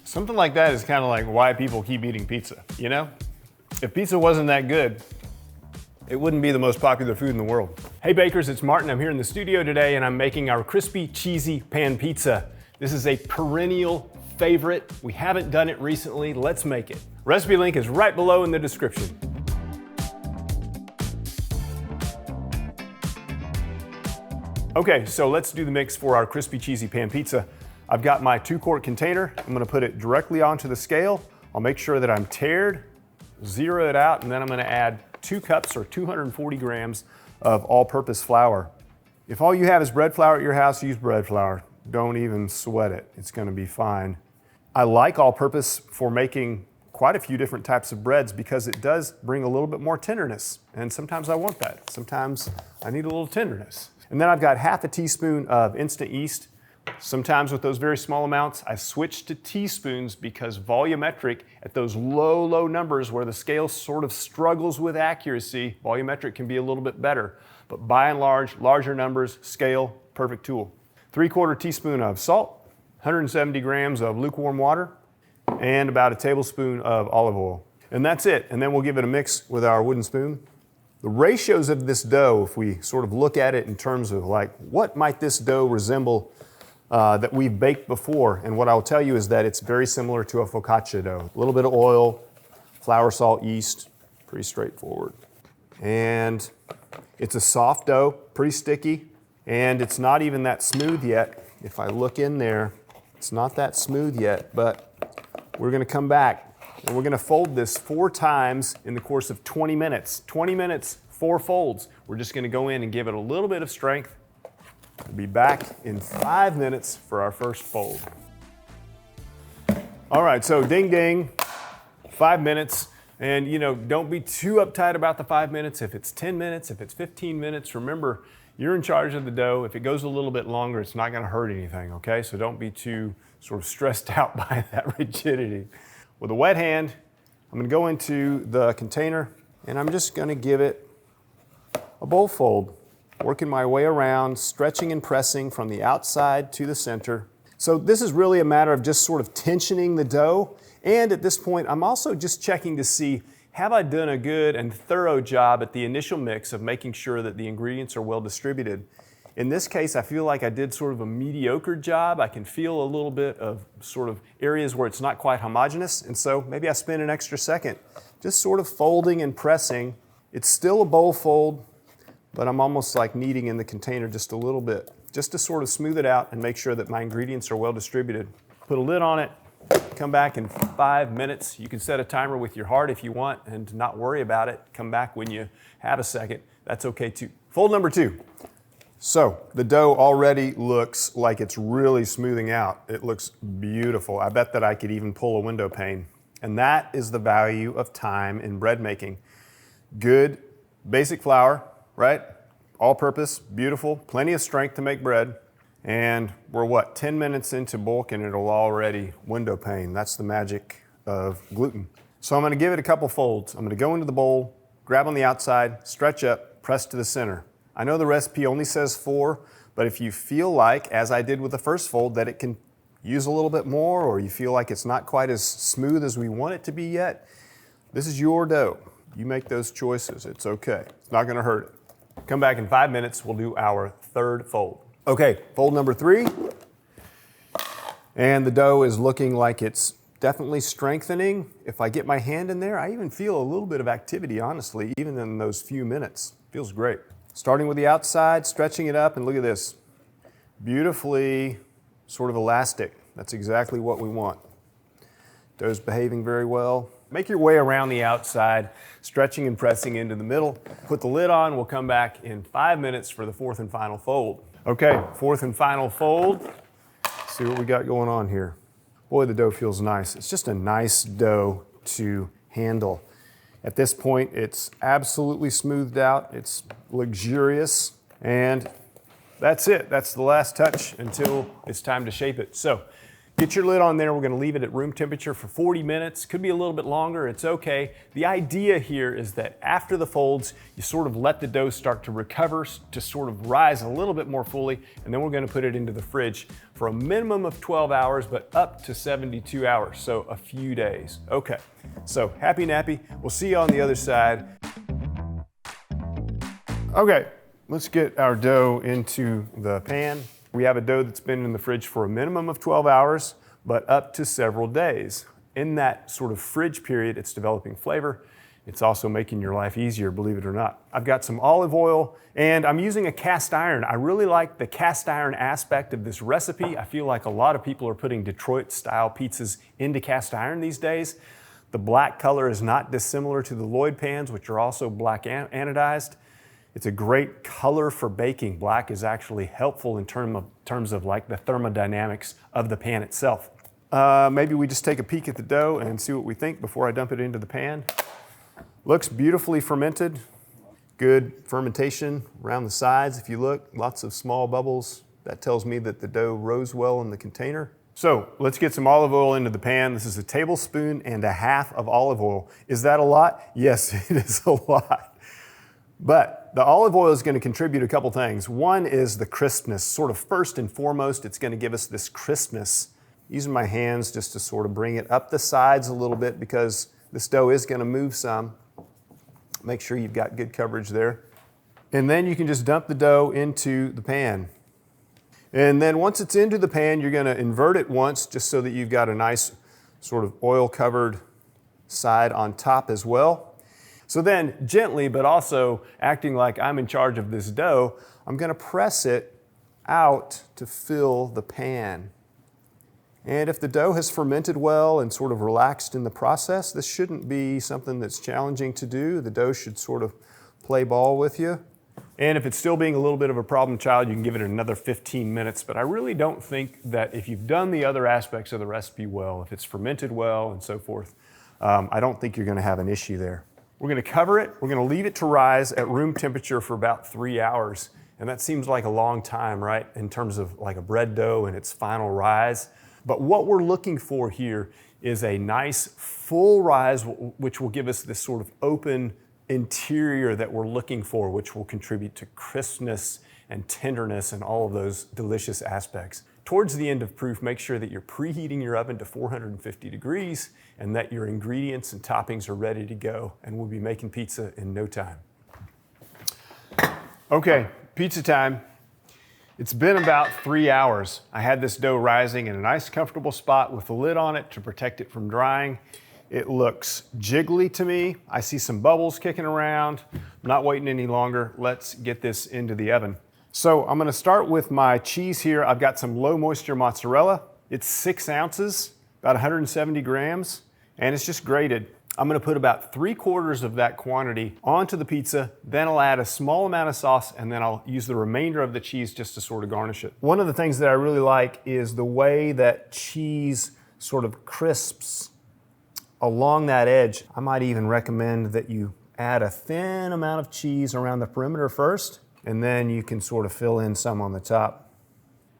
Something like that is kind of like why people keep eating pizza, you know? If pizza wasn't that good, it wouldn't be the most popular food in the world. Hey bakers, it's Martin. I'm here in the studio today and I'm making our crispy, cheesy pan pizza. This is a perennial favorite. We haven't done it recently. Let's make it. Recipe link is right below in the description. Okay, so let's do the mix for our crispy, cheesy pan pizza. I've got my 2-quart container. I'm gonna put it directly onto the scale. I'll make sure that I'm tared, zero it out, and then I'm gonna add 2 cups or 240 grams of all-purpose flour. If all you have is bread flour at your house, use bread flour. Don't even sweat it, it's gonna be fine. I like all-purpose for making quite a few different types of breads because it does bring a little bit more tenderness, and sometimes I want that. Sometimes I need a little tenderness. And then I've got half a teaspoon of instant yeast. Sometimes with those very small amounts, I switch to teaspoons because volumetric at those low numbers where the scale sort of struggles with accuracy, volumetric can be a little bit better. But by and large, larger numbers, scale, perfect tool. 3/4 teaspoon of salt, 170 grams of lukewarm water, and about a tablespoon of olive oil. And that's it. And then we'll give it a mix with our wooden spoon. The ratios of this dough, if we sort of look at it in terms of like, what might this dough resemble that we've baked before, and what I'll tell you is that it's very similar to a focaccia dough. A little bit of oil, flour, salt, yeast, pretty straightforward. And it's a soft dough, pretty sticky, and it's not even that smooth yet. If I look in there, it's not that smooth yet, but we're gonna come back and we're gonna fold this 4 times in the course of 20 minutes. 20 minutes, 4 folds. We're just gonna go in and give it a little bit of strength. We'll be back in 5 minutes for our first fold. All right, so ding ding, 5 minutes. And you know, don't be too uptight about the 5 minutes. If it's 10 minutes, if it's 15 minutes, remember, you're in charge of the dough. If it goes a little bit longer, it's not gonna hurt anything, okay? So don't be too sort of stressed out by that rigidity. With a wet hand, I'm gonna go into the container and I'm just gonna give it a bowl fold, working my way around, stretching and pressing from the outside to the center. So this is really a matter of just sort of tensioning the dough. And at this point, I'm also just checking to see, have I done a good and thorough job at the initial mix of making sure that the ingredients are well distributed? In this case, I feel like I did sort of a mediocre job. I can feel a little bit of sort of areas where it's not quite homogeneous, and so maybe I spend an extra second just sort of folding and pressing. It's still a bowl fold, but I'm almost like kneading in the container just a little bit, just to sort of smooth it out and make sure that my ingredients are well distributed. Put a lid on it, come back in 5 minutes. You can set a timer with your heart if you want and not worry about it. Come back when you have a second. That's okay too. Fold number 2. So the dough already looks like it's really smoothing out. It looks beautiful. I bet that I could even pull a window pane. And that is the value of time in bread making. Good basic flour, right? All purpose, beautiful, plenty of strength to make bread. And we're what, 10 minutes into bulk and it'll already window pane. That's the magic of gluten. So I'm gonna give it a couple folds. I'm gonna go into the bowl, grab on the outside, stretch up, press to the center. I know the recipe only says 4, but if you feel like, as I did with the first fold, that it can use a little bit more, or you feel like it's not quite as smooth as we want it to be yet, this is your dough. You make those choices, it's okay. It's not gonna hurt it. Come back in 5 minutes, we'll do our 3rd fold. Okay, fold number 3. And the dough is looking like it's definitely strengthening. If I get my hand in there, I even feel a little bit of activity, honestly, even in those few minutes. Feels great. Starting with the outside, stretching it up, and look at this. Beautifully sort of elastic. That's exactly what we want. Dough's behaving very well. Make your way around the outside, stretching and pressing into the middle. Put the lid on, we'll come back in 5 minutes for the 4th and final fold. Okay, 4th and final fold. Let's see what we got going on here. Boy, the dough feels nice. It's just a nice dough to handle. At this point, it's absolutely smoothed out. It's luxurious, and that's it. That's the last touch until it's time to shape it. So Get your lid on there. We're gonna leave it at room temperature for 40 minutes. Could be a little bit longer, it's okay. The idea here is that after the folds, you sort of let the dough start to recover, to sort of rise a little bit more fully, and then we're gonna put it into the fridge for a minimum of 12 hours, but up to 72 hours, so a few days. Okay, so happy nappy. We'll see you on the other side. Okay, let's get our dough into the pan. We have a dough that's been in the fridge for a minimum of 12 hours, but up to several days. In that sort of fridge period, it's developing flavor. It's also making your life easier, believe it or not. I've got some olive oil, and I'm using a cast iron. I really like the cast iron aspect of this recipe. I feel like a lot of people are putting Detroit-style pizzas into cast iron these days. The black color is not dissimilar to the Lloyd pans, which are also black anodized. It's a great color for baking. Black is actually helpful in terms of like the thermodynamics of the pan itself. Maybe we just take a peek at the dough and see what we think before I dump it into the pan. Looks beautifully fermented. Good fermentation around the sides. If you look, lots of small bubbles. That tells me that the dough rose well in the container. So let's get some olive oil into the pan. This is 1.5 tablespoons of olive oil. Is that a lot? Yes, it is a lot. But the olive oil is going to contribute a couple things. One is the crispness. Sort of first and foremost, it's going to give us this crispness. Using my hands just to sort of bring it up the sides a little bit because this dough is going to move some. Make sure you've got good coverage there. And then you can just dump the dough into the pan. And then once it's into the pan, you're going to invert it once just so that you've got a nice sort of oil-covered side on top as well. So then gently, but also acting like I'm in charge of this dough, I'm going to press it out to fill the pan. And if the dough has fermented well and sort of relaxed in the process, this shouldn't be something that's challenging to do. The dough should sort of play ball with you. And if it's still being a little bit of a problem child, you can give it another 15 minutes. But I really don't think that if you've done the other aspects of the recipe well, if it's fermented well and so forth, I don't think you're going to have an issue there. We're going to cover it. We're going to leave it to rise at room temperature for about 3 hours. And that seems like a long time, right? In terms of like a bread dough and its final rise. But what we're looking for here is a nice full rise, which will give us this sort of open interior that we're looking for, which will contribute to crispness and tenderness and all of those delicious aspects. Towards the end of proof, make sure that you're preheating your oven to 450 degrees and that your ingredients and toppings are ready to go, and we'll be making pizza in no time. Okay, pizza time. It's been about 3 hours. I had this dough rising in a nice comfortable spot with the lid on it to protect it from drying. It looks jiggly to me. I see some bubbles kicking around. I'm not waiting any longer. Let's get this into the oven. So I'm going to start with my cheese here. I've got some low moisture mozzarella. It's 6 ounces, about 170 grams, and it's just grated. I'm going to put about 3/4 of that quantity onto the pizza, then I'll add a small amount of sauce, and then I'll use the remainder of the cheese just to sort of garnish it. One of the things that I really like is the way that cheese sort of crisps along that edge. I might even recommend that you add a thin amount of cheese around the perimeter first, and then you can sort of fill in some on the top.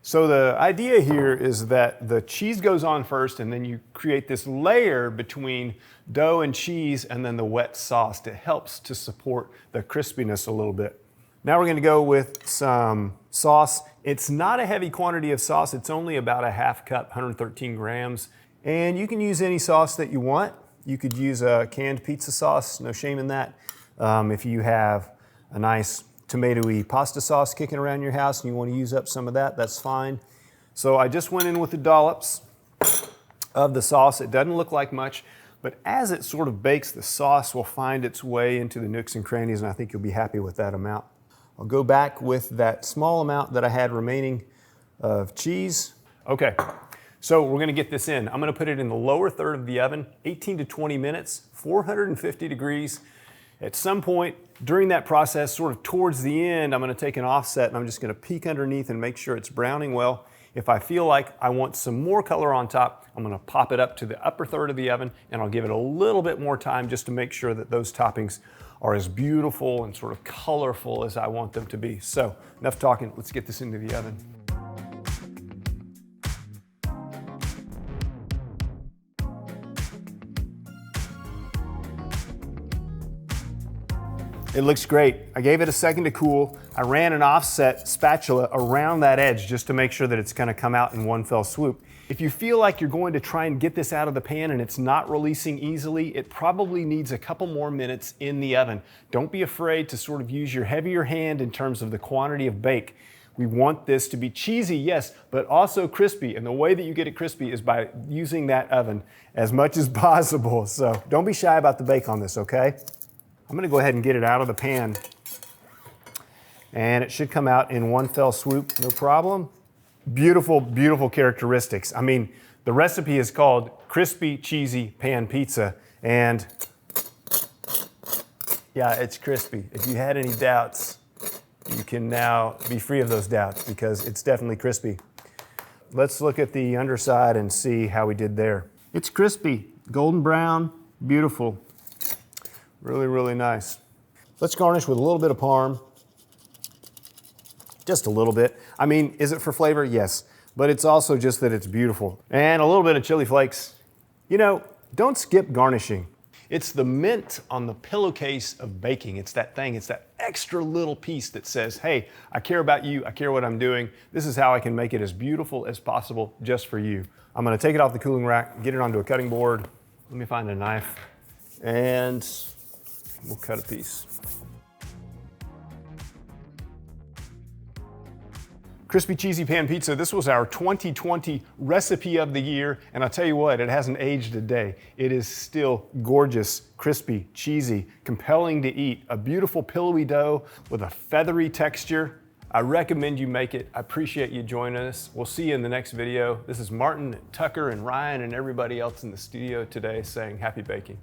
So the idea here is that the cheese goes on first, and then you create this layer between dough and cheese and then the wet sauce. It helps to support the crispiness a little bit. Now we're going to go with some sauce. It's not a heavy quantity of sauce. It's only about a 1/2 cup, 113 grams. And you can use any sauce that you want. You could use a canned pizza sauce, no shame in that. If you have a nice tomatoey pasta sauce kicking around your house and you want to use up some of that, that's fine. So I just went in with the dollops of the sauce. It doesn't look like much, but as it sort of bakes, the sauce will find its way into the nooks and crannies, and I think you'll be happy with that amount. I'll go back with that small amount that I had remaining of cheese. Okay, so we're going to get this in. I'm going to put it in the lower third of the oven, 18 to 20 minutes, 450 degrees. At some point during that process, sort of towards the end, I'm going to take an offset and I'm just going to peek underneath and make sure it's browning well. If I feel like I want some more color on top, I'm going to pop it up to the upper third of the oven and I'll give it a little bit more time just to make sure that those toppings are as beautiful and sort of colorful as I want them to be. So enough talking, let's get this into the oven. It looks great. I gave it a second to cool. I ran an offset spatula around that edge just to make sure that it's gonna come out in one fell swoop. If you feel like you're going to try and get this out of the pan and it's not releasing easily, it probably needs a couple more minutes in the oven. Don't be afraid to sort of use your heavier hand in terms of the quantity of bake. We want this to be cheesy, yes, but also crispy. And the way that you get it crispy is by using that oven as much as possible. So don't be shy about the bake on this, okay? I'm gonna go ahead and get it out of the pan. And it should come out in one fell swoop, no problem. Beautiful, beautiful characteristics. I mean, the recipe is called Crispy Cheesy Pan Pizza. And yeah, it's crispy. If you had any doubts, you can now be free of those doubts because it's definitely crispy. Let's look at the underside and see how we did there. It's crispy, golden brown, beautiful. Really, really nice. Let's garnish with a little bit of parm. Just a little bit. I mean, is it for flavor? Yes. But it's also just that it's beautiful. And a little bit of chili flakes. You know, don't skip garnishing. It's the mint on the pillowcase of baking. It's that thing, it's that extra little piece that says, hey, I care about you, I care what I'm doing. This is how I can make it as beautiful as possible just for you. I'm gonna take it off the cooling rack, get it onto a cutting board. Let me find a knife and we'll cut a piece. Crispy Cheesy Pan Pizza, this was our 2020 recipe of the year, and I'll tell you what, it hasn't aged a day. It is still gorgeous, crispy, cheesy, compelling to eat, a beautiful pillowy dough with a feathery texture. I recommend you make it. I appreciate you joining us. We'll see you in the next video. This is Martin, Tucker, and Ryan, and everybody else in the studio today saying happy baking.